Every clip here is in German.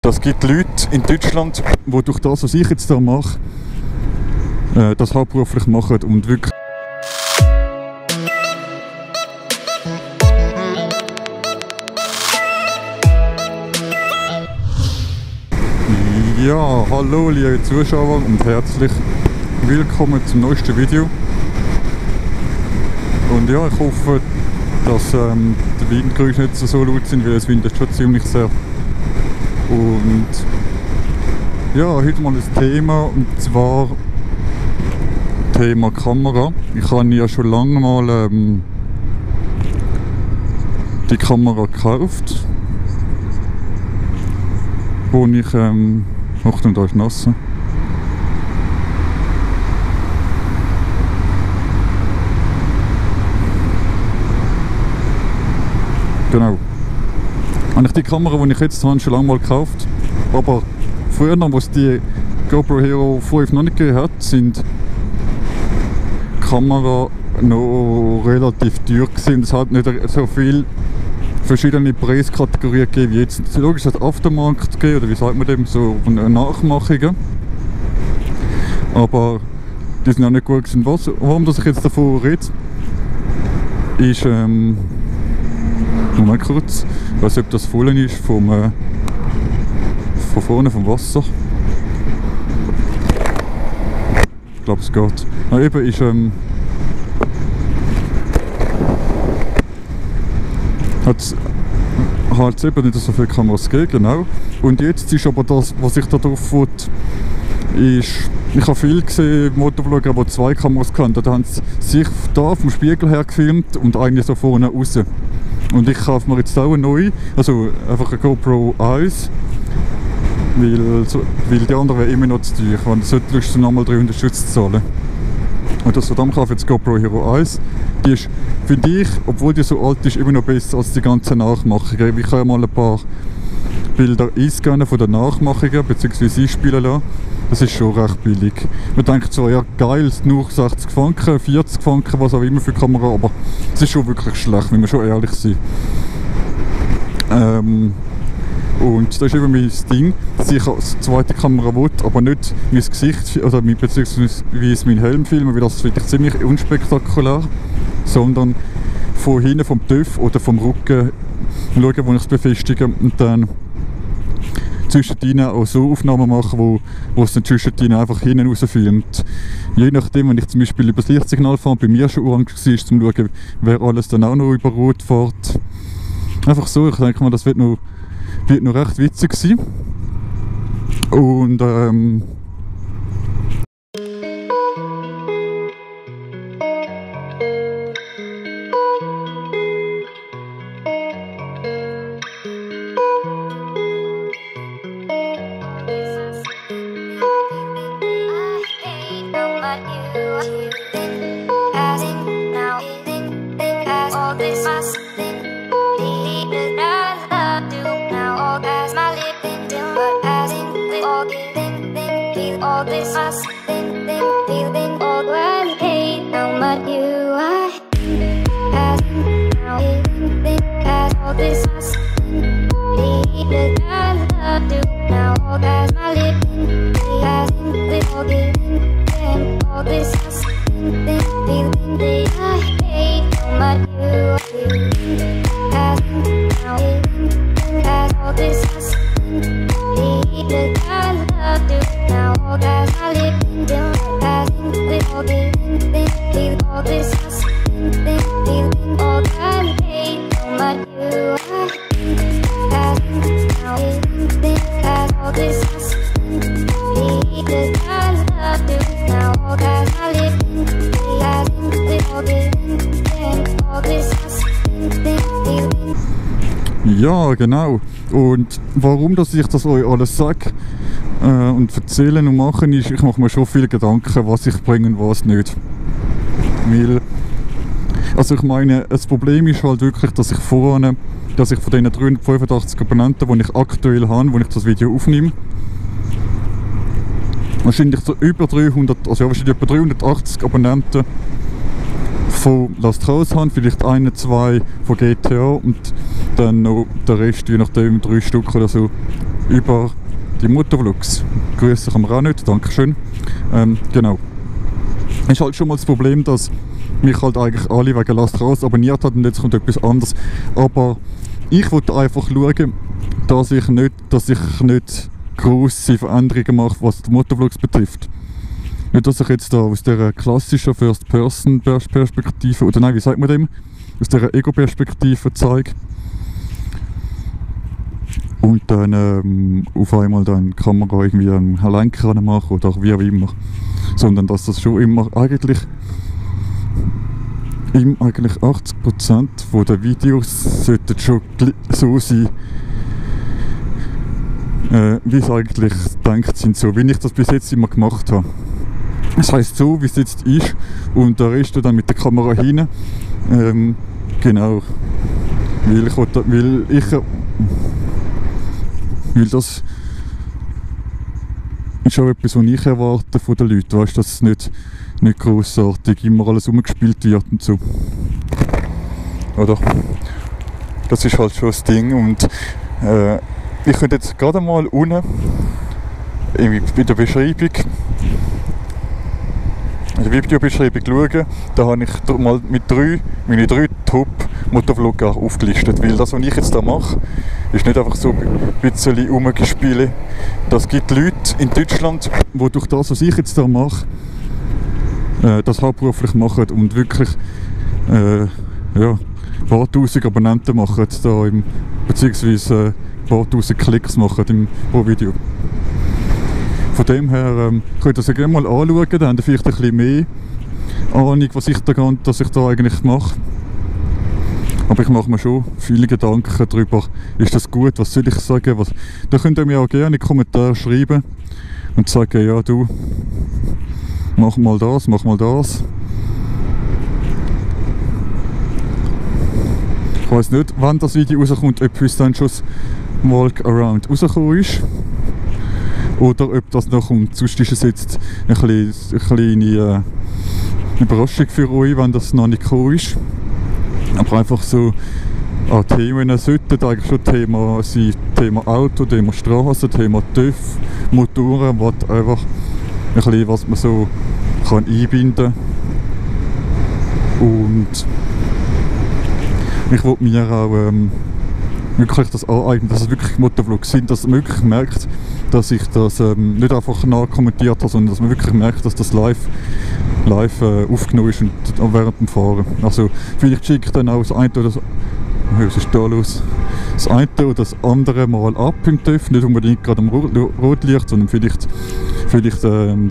Das gibt Leute in Deutschland, die durch das, was ich jetzt hier mache, das hauptberuflich machen und wirklich. Ja, hallo liebe Zuschauer und herzlich willkommen zum neuesten Video. Und ja, ich hoffe, dass die Windgeräusche nicht so laut sind, weil es windet schon ziemlich sehr. Und ja, heute mal ein Thema, und zwar Thema Kamera. Ich habe ja schon lange mal die Kamera gekauft, wo ich Achtung, da ist nass. Genau. Habe ich die Kamera, die ich jetzt habe, schon lange mal gekauft. Aber früher, wo es die GoPro Hero 5 noch nicht gegeben hat, sind die Kamera noch relativ teuer gewesen. Es hat nicht so viele verschiedene Preiskategorien gegeben wie jetzt. Logisch, es hat Aftermarkt gegeben, oder wie sagt man dem, so Nachmachungen. Aber die sind auch nicht gut gewesen. Warum ich jetzt davon rede, ist, Moment kurz, ich weiß nicht, ob das voll ist von vorne vom Wasser. Ich glaube, es geht. Na, eben ist hat halt eben nicht so viele Kameras gegeben, genau. Und jetzt ist aber das, was ich da drauf will, ist, ich habe viel gesehen, Motovlogger, die zwei Kameras hatten. Da haben sie sich da vom Spiegel her gefilmt und eine so vorne raus. Und ich kaufe mir jetzt auch eine neue, also einfach eine GoPro 1, weil die andere wäre immer noch zu teuer. Ich sollte Lust nochmal 300 Stutz zahlen. Und das verdammt kaufe ich jetzt GoPro Hero 1. Die ist, finde ich, obwohl die so alt ist, immer noch besser als die ganzen Nachmachungen. Ich habe mal ein paar Bilder einscannen von den Nachmachungen bzw. einspielen lassen. Das ist schon recht billig. Man denkt so, ja geil, nur 60 Franken, 40 Franken, was auch immer für Kamera, aber es ist schon wirklich schlecht, wenn wir schon ehrlich sind. Und das ist eben mein Ding, dass ich als zweite Kamera will, aber nicht mein Gesicht, oder beziehungsweise mein Helm filmen, weil das finde ich ziemlich unspektakulär, sondern von hinten vom TÜV oder vom Rücken schauen, wo ich es befestige, und dann zwischendrin auch so Aufnahmen machen, wo es dann zwischendrin einfach hinten raus filmt. Je nachdem, wenn ich zum Beispiel über das Lichtsignal fahre, bei mir schon orange war, zum schauen, wer alles dann auch noch über Rot fährt. Einfach so, ich denke mal, das wird noch recht witzig sein. Und ja, genau. Und warum dass ich das euch alles sage und erzählen und machen, ist, ich mache mir schon viele Gedanken, was ich bringe und was nicht. Weil, also ich meine, das Problem ist halt wirklich, dass ich von diesen 385 Abonnenten, die ich aktuell habe, wo ich das Video aufnehme, wahrscheinlich so über 300, also ja, wahrscheinlich etwa 380 Abonnenten von Last House haben, vielleicht 1, 2 von GTA und dann noch der Rest, je nachdem 3 Stück oder so, über die Motovlogs. Grüße kann man auch nicht, Dankeschön. Genau. Ist halt schon mal das Problem, dass mich halt eigentlich alle wegen Last Raus abonniert haben und jetzt kommt etwas anderes. Aber ich wollte einfach schauen, dass ich nicht grosse Veränderungen mache, was die Motovlogs betrifft. Nicht, dass ich jetzt da aus dieser klassischen First-Person-Perspektive, oder nein, wie sagt man dem? Aus dieser Ego-Perspektive zeige. Und dann auf einmal dann die Kamera irgendwie einen Lenker machen oder wie auch immer. Sondern dass das schon immer eigentlich 80% der Videos sollten schon so sein, wie es eigentlich gedacht sind, so wie ich das bis jetzt immer gemacht habe. Das heisst so, wie es jetzt ist und der Rest dann mit der Kamera hin. Genau. Weil das ist schon etwas, was ich erwarte von den Leuten. Weißt, dass es nicht grossartig immer alles umgespielt wird und so. Oder? Das ist halt schon das Ding. Und ich könnte jetzt gerade mal unten bei der Beschreibung, in der Videobeschreibung schauen. Da habe ich mal meine drei Top-Motovlogger aufgelistet. Weil das, was ich jetzt da mache, ist nicht einfach so ein bisschen rumgespielt. Das gibt Leute in Deutschland, die durch das, was ich jetzt da mache, das hauptberuflich machen und wirklich ein paar tausend Abonnenten machen, da beziehungsweise ein paar tausend Klicks machen pro Video. Von dem her könnt ihr es gerne mal anschauen, dann habt ihr vielleicht ein bisschen mehr Ahnung, was ich da eigentlich mache. Aber ich mache mir schon viele Gedanken darüber, ist das gut, was soll ich sagen? Da könnt ihr mir auch gerne in die Kommentare schreiben und sagen, ja du, mach mal das. Ich weiss nicht, wann das Video rauskommt, ob es dann schon das Walk Around rausgekommen ist. Oder ob das noch kommt. Sonst ist es jetzt eine kleine Überraschung für euch, wenn das noch nicht gekommen ist. Aber einfach so an Themen sollten eigentlich schon Thema sein. Thema Auto, Thema Straße, Thema TÜV, Motoren, whatever. Ein bisschen, was man so kann einbinden kann. Und ich wollte mir auch wirklich das aneignen, dass es wirklich Motovlogs sind, dass man wirklich merkt, dass ich das nicht einfach nachkommentiert habe, sondern dass man wirklich merkt, dass das live aufgenommen ist und während dem Fahren. Also vielleicht schicke ich dann auch das eine oder was ist da los? Das eine oder das andere Mal ab im TÜV, nicht unbedingt gerade am Rotlicht, sondern vielleicht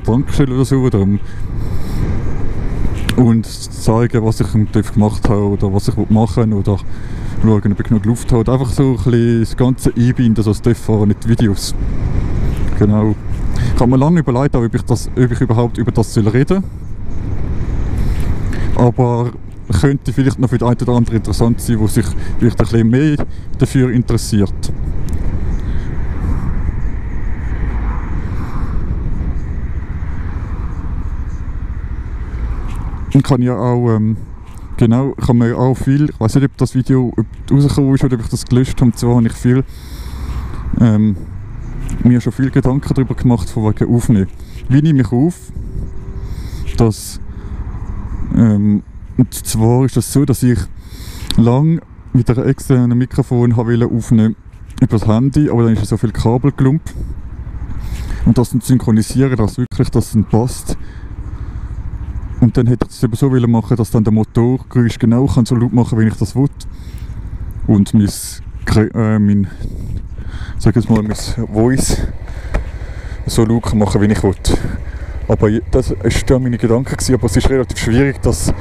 Tankstelle oder so. Und zeigen, was ich im TÜV gemacht habe oder was ich machen will, oder schauen, ob ich genug Luft habe. Einfach so ein bisschen das Ganze einbinden, so das TÜV-Fahren, nicht Videos. Genau. Ich habe mir lange überlegt, ob ich überhaupt über das reden soll. Aber könnte vielleicht noch für den einen oder anderen interessant sein, der sich vielleicht ein bisschen mehr dafür interessiert. Ich kann ja auch, ich habe mir auch viel, ich weiß nicht, ob das Video rausgekommen ist oder ob ich das gelöscht habe, und zwar habe ich mir schon viel Gedanken darüber gemacht, von wegen Aufnehmen. Wie nehme ich auf? Und zwar ist das so, dass ich lange mit einem externen Mikrofon aufnehmen über das Handy, aber dann ist so viel Kabelklump. Und das dann synchronisieren, dass wirklich das dann passt. Und dann hätte ich es eben so machen, dass dann der Motorgeräusch genau kann so laut machen, wie ich das will. Und mein Voice so laut machen, wie ich will. Aber das war ja meine Gedanken gewesen, aber es ist relativ schwierig, dass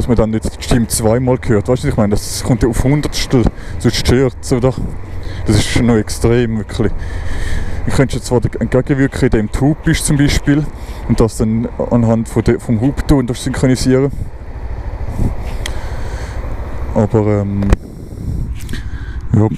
man dann nicht die Stimme zweimal hört. Weißt du, was ich meine? Das kommt ja auf Hundertstel, sonst stört es, oder? Das ist schon noch extrem, wirklich. Ich könnte jetzt zwar entgegenwirken, indem du Hub bist zum Beispiel und das dann anhand vom Hubton synchronisieren. Aber ja.